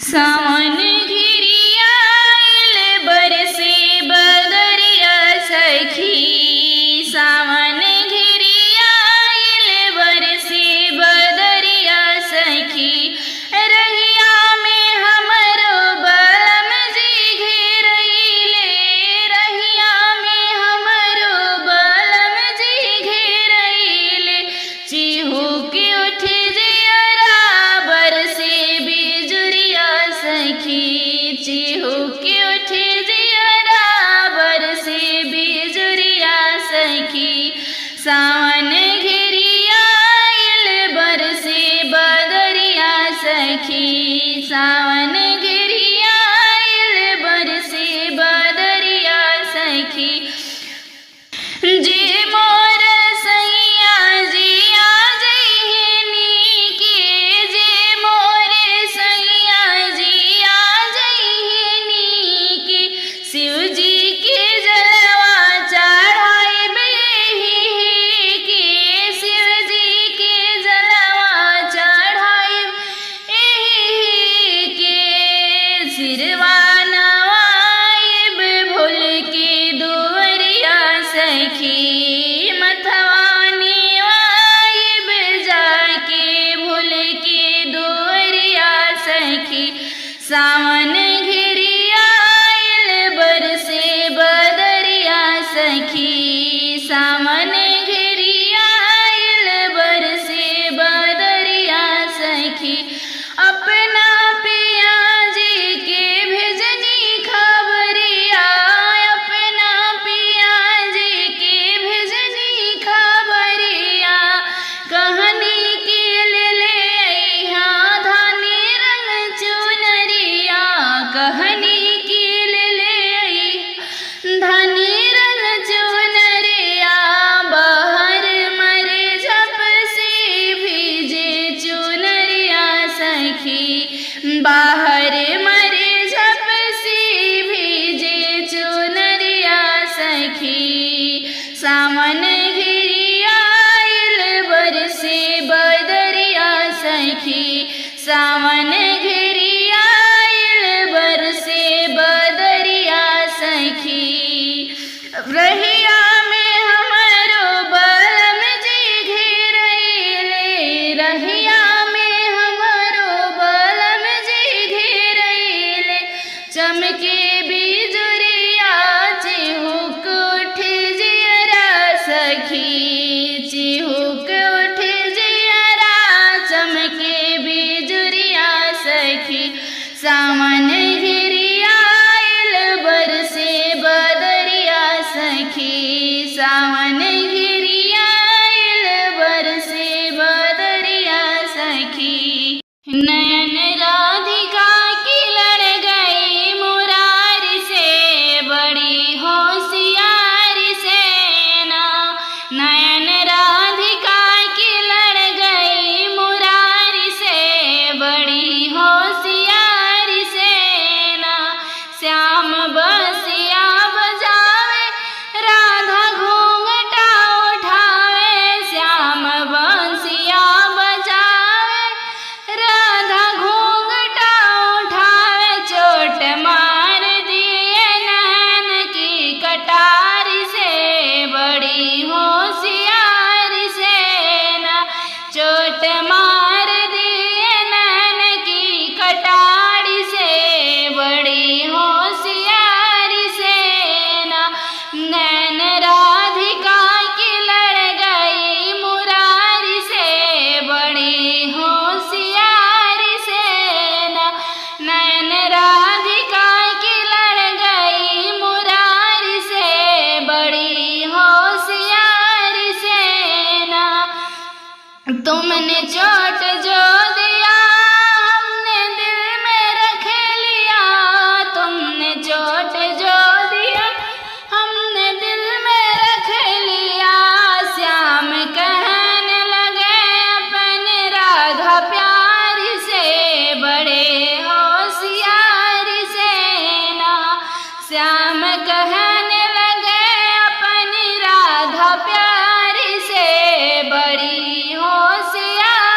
सावन घिरियाइल बरसे बदरिया सखी। सावन घिरियाइल बरसे बदरिया सखी। रहिया में हमरो बलम जी घेरइले। रहिया में हमरो बलम जी घेरइले। चिहुक उठ जियरा बरसे बिजुरिया सखी। चिहुक उठ जियरा बरसे बिजुरिया सखी। सावन घिरियाइल बरसे बदरिया सखी। सावन घिरियाइल बरसे बदरिया सखी। जे मोर सैया जिया जइहनी के। जे मोर सैया जिया जइहनी के। शिव जी के जलवा चढ़ाइबे के। शिव जी के जलवा चढ़ाइबे के। सिरवा नवाइब भोल के दुवरिया सखी। मथवा नेवाइब जाके भोल के दुवरिया सखी। सावन घिरियाइल बरसे बदरिया सखी। सावन घिरियाइल बरसे बदरिया सखी। अपना पिया जी के भेजनी खबरिया। अपना पिया जी के भेजनी खबरिया। कहनी के ले अइहा धानी रंग चुनरिया। कहनी के ले अइहा धानी रंग चुनरिया। बाहर मरे झप से भीजे चुनरिया सखी। बाहर मरे झप से भीजे चुनरिया सखी। सावन घिरियाइल बरसे बदरिया सखी। सावन घिरियाइल बरसे बदरिया सखी। रहिया में हमरो बलम जी घेरइले। रहिया में हमरो बलम जी घेरइले। चमके बिजुरिया चिहुक उठ जियरा सखी। चिहुक उठ जियरा चमके बिजुरिया सखी। सावन घिरियाइल बरसे बदरिया सखी। सावन घिरियाइल बरसे बदरिया सखी। नयन राधिका की लड़ गई मुरारी से बड़ी होशियारी से ना। नयन राधिका की लड़ गई मुरारी से बड़ी होशियारी से ना। श्याम बसिया बजावे राधा घूंघटा उठावे। श्याम बंसिया बजावे राधा घूंघटा उठावे। चोट मार दिए नैन की कटारी से बड़ी होशियारी से ना। चोट मार दिए नैन की कटारी से बड़ी होशियारी से ना। नैन राधिका की लड़ गई मुरारी से बड़ी होशियारी से ना। नैन राधिका की लड़ गई मुरारी से बड़ी होशियारी से ना। तुमने चोट जो दिया हमने दिल में रख लिया। तुमने चोट जो दिया हमने दिल में रख लिया। श्याम कहने लगे अपने राधा प्यारी से बड़े होशियारी से ना। श्याम कहने लगे अपनी राधा प्यारी से बड़ी होशियारी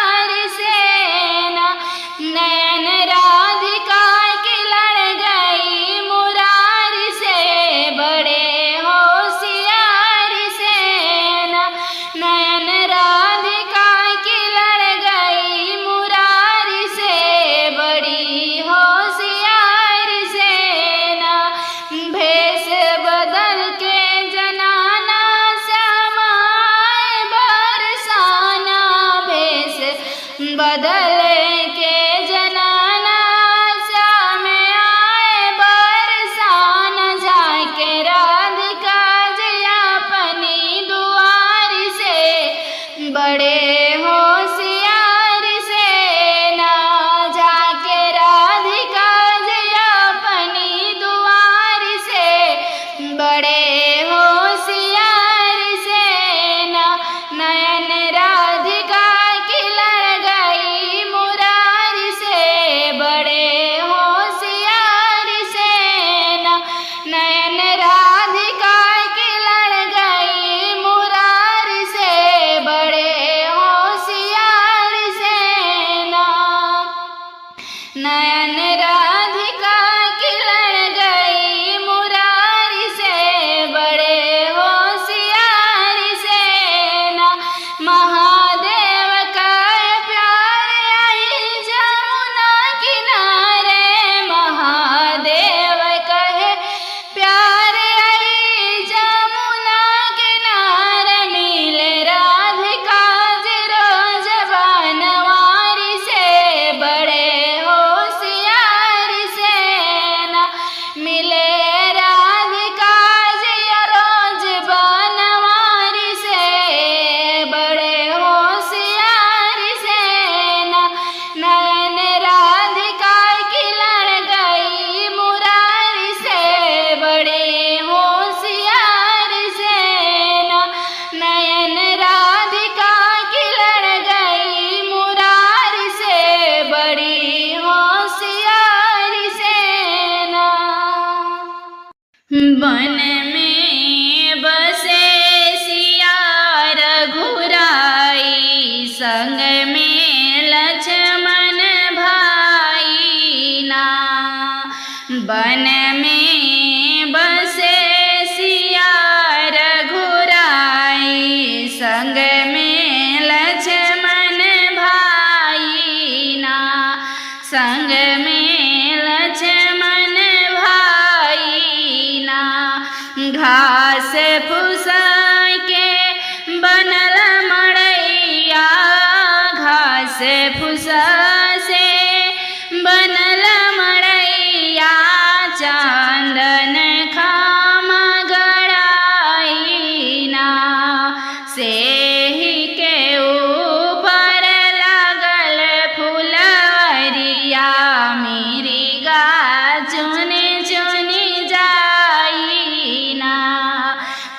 नयन राधिका की लड़ गई मुरारी से, बड़े होशियार से ना महादेव का प्यार आई जमुना किनारे। महादेव कहे प्यार आई जमुना किनारे, मिले राधिका जी रोज बनवारी से, बड़े होशियार से ना मिले राधिका जी रोज बनवारी से, बड़े होशियार से ना नयन राधिका की लड़ गई मुरारी से, बड़े होशियार से ना नयन राधिका की लड़ गई मुरारी से, बड़ी होशियार से ना। वन में बसे सिया रघुराई, संग में लक्ष्मण भाई ना। वन में बसे सिया रघुराई, संग में लक्ष्मण भाई ना। संग में लक्ष्मण भाई ना। घास फूसा के बनल मड़ैया, घास फूसा से बनल मड़ैया, चांदन खामा गड़ाई ना। सेही के ऊपर लागल फुलवरिया, मिरिगा चुनी चुनी जाई ना।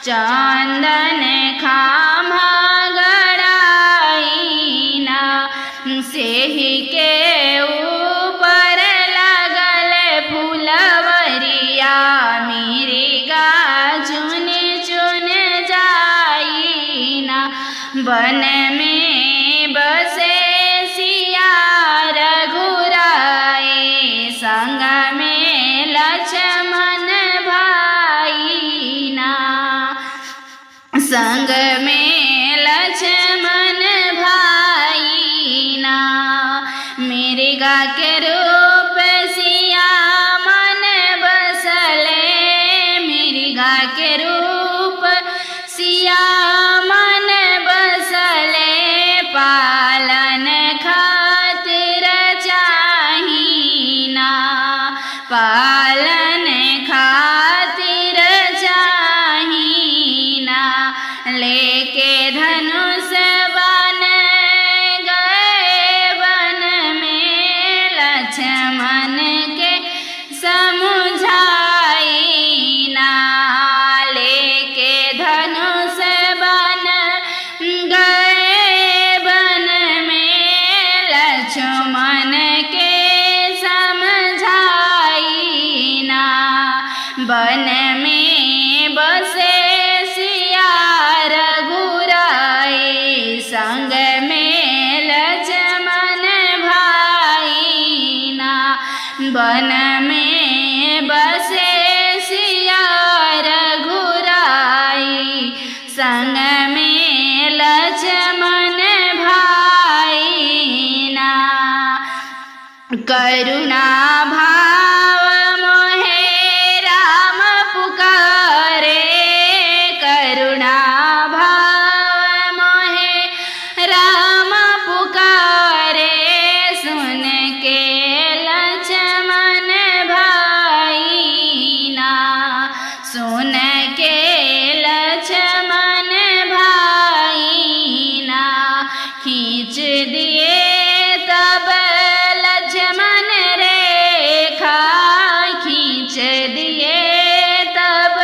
चांदन खामा गड़ाई ना। सेही के ऊपर लागल फुलवरिया, मिरिगा चुन चुन जाई ना। वन में बसे सिया रघुराई, संग में लक्ष्मण भाई ना। संग में लक्ष्मण भाई ना। मिरिगा के रूप सिया मन बसले, मिरिगा के रूप सिया मन बसले, पालन खातिर चाही ना। पालन खातिर चाही ना। लेके धनुष बन गए वन में, लक्ष्मण के समझाई ना। लेके धनुष बन गए वन में, लक्ष्मण के समझाई ना। वन में बसे सिया रघुराई, संग में लक्ष्मण भाई ना। वन में बसे सिया रघुराई, संग में लक्ष्मण भाई ना। करुणा भाव मोहे राम पुकारे, करुणा भाव मोहे राम पुकारे, सुन के लक्ष्मण भाई ना। सुन के लक्ष्मण भाई ना। खींच दिए तब लक्ष्मण रेखा, खींच दिए तब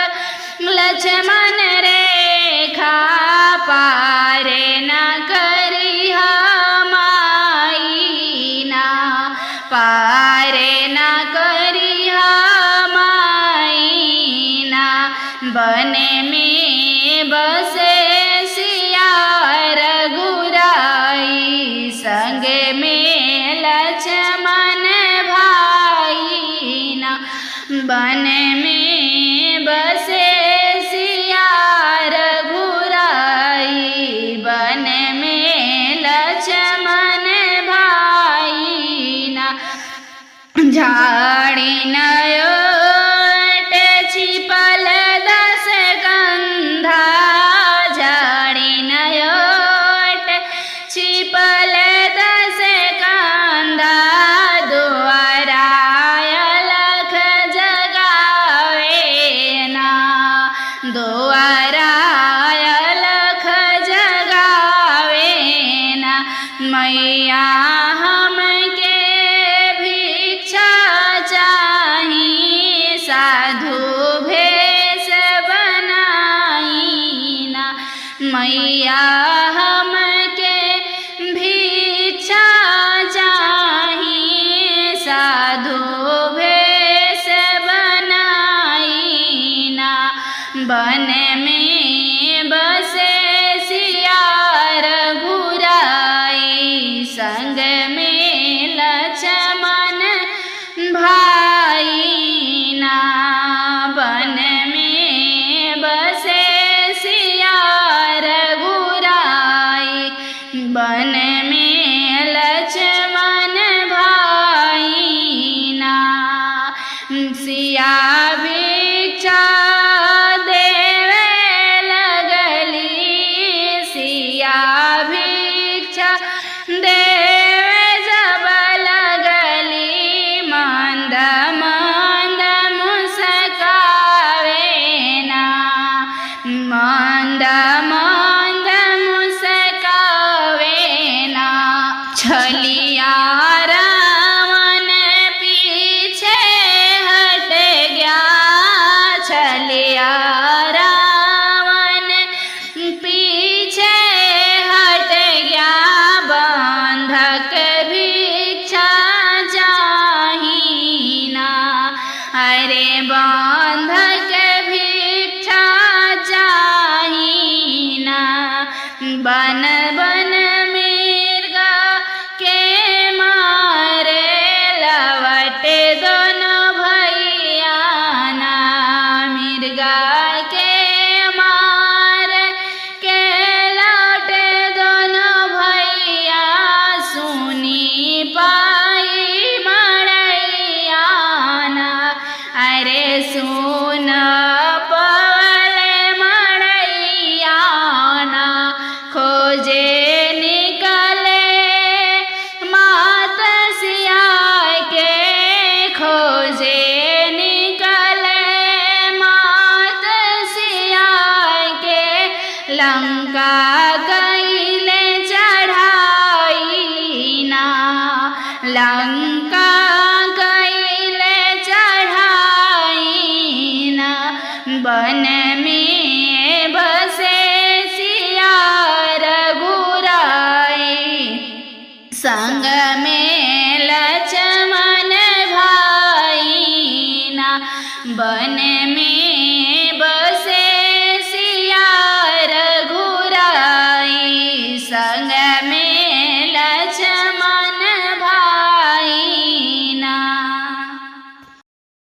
लक्ष्मण रेखा, पार न करिहा माई ना। पार न करिहा माई ना। वन में बसे सिया रघुराई, संग में लक्ष्मण बन में बसे सिया रघुराई, बन में लक्ष्मण भाई ना। झाड़ी नयोट छिपल दस कंधा, झाड़ी नयोट छिपल दस कंधा, दुआरा अलख जगावे ना, दुआरा अलख जगावे ना। मैया हमके भिक्षा चाही, साधु भेष बनाई ना। मैया हमके भिक्षा चाही, साधु भेष बनाई ना। बन में बसे सिया रघुराई, संग में लक्ष्मण भाई ना। बन में बसे सिया रघुराई, बन में लक्ष्मण भाई ना। सिया भिक्षा देवे लगली, सिया भिक्षा देवे जब लगली, मंद मंद मुस्कावे ना, मंद मंद मुस्कावे ना। छलिया रावण पीछे हट गया, छलिया रावण पीछे हट गया, बंधक भिक्षा चाही ना। अरे बंधक भिक्षा चाही ना। बन बन मिर्गा के मारे लवटे दोनों भैया ना, मिर्गा के मार के लौटे दोनों भैया, सुनी पाई मड़ैया ना। अरे सुन पवल मड़ैया ना, खोजे निकले मात सिया के, खोजे निकले मात सिया के। लंका गईले चढ़ाई ना, लंका गईले चढ़ाई ना। बन में बसे सिया रघुराई, संग में लक्ष्मण भाई ना। बन